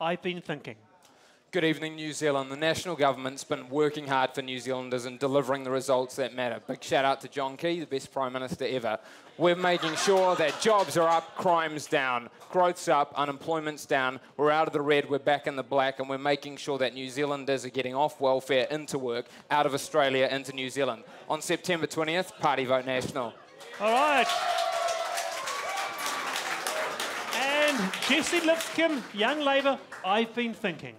I've been thinking. Good evening, New Zealand. The National Government's been working hard for New Zealanders and delivering the results that matter. Big shout out to John Key, the best Prime Minister ever. We're making sure that jobs are up, crime's down, growth's up, unemployment's down. We're out of the red, we're back in the black, and we're making sure that New Zealanders are getting off welfare into work, out of Australia into New Zealand. On September 20th, Party Vote National. All right. And Jessie Lipscomb, Young Labour, I've been thinking.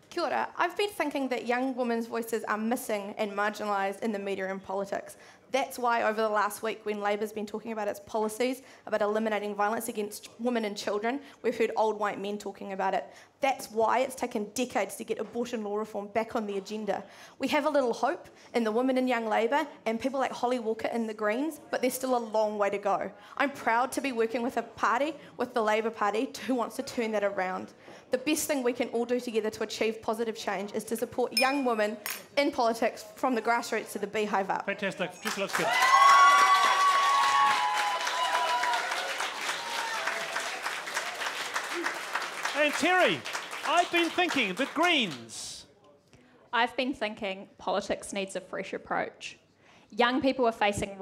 Kia ora. I've been thinking that young women's voices are missing and marginalised in the media and politics. That's why over the last week, when Labour's been talking about its policies about eliminating violence against women and children, we've heard old white men talking about it. That's why it's taken decades to get abortion law reform back on the agenda. We have a little hope in the women in Young Labour and people like Holly Walker in the Greens, but there's still a long way to go. I'm proud to be working with a party, with the Labour Party, who wants to turn that around. The best thing we can all do together to achieve positive change is to support young women in politics from the grassroots to the beehive up. Fantastic. Jessie Lipscomb. And Terry, I've been thinking, the Greens. I've been thinking politics needs a fresh approach. Young people are facing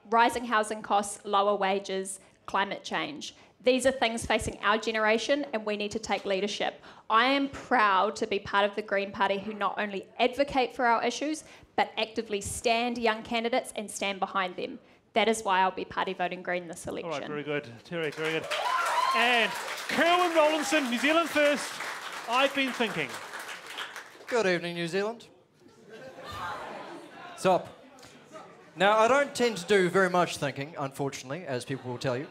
rising housing costs, lower wages, climate change. These are things facing our generation, and we need to take leadership. I am proud to be part of the Green Party who not only advocate for our issues, but actively stand young candidates and stand behind them. That is why I'll be party voting Green this election. All right, very good. Terry, very good. And Kerwin Rowlinson, New Zealand First, I've been thinking. Good evening, New Zealand. Sup. Now, I don't tend to do very much thinking, unfortunately, as people will tell you.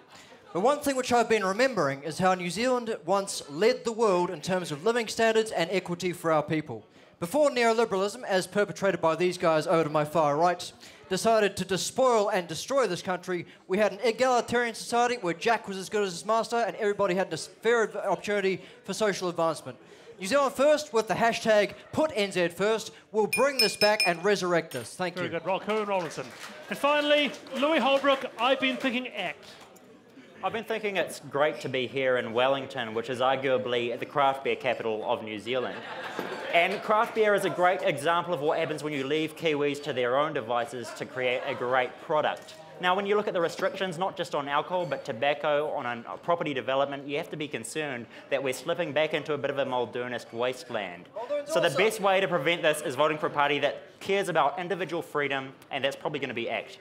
But one thing which I've been remembering is how New Zealand once led the world in terms of living standards and equity for our people. Before neoliberalism, as perpetrated by these guys over to my far right, decided to despoil and destroy this country, we had an egalitarian society where Jack was as good as his master and everybody had a fair opportunity for social advancement. New Zealand First, with the hashtag #PutNZ will bring this back and resurrect this. Thank you. Very good. Kerwin Rowlinson. And finally, Louis Holbrook, I've been thinking ACT. I've been thinking it's great to be here in Wellington, which is arguably the craft beer capital of New Zealand. And craft beer is a great example of what happens when you leave Kiwis to their own devices to create a great product. Now, when you look at the restrictions, not just on alcohol, but tobacco, on property development, you have to be concerned that we're slipping back into a bit of a Muldoonist wasteland. So the best way to prevent this is voting for a party that cares about individual freedom, and that's probably going to be ACT.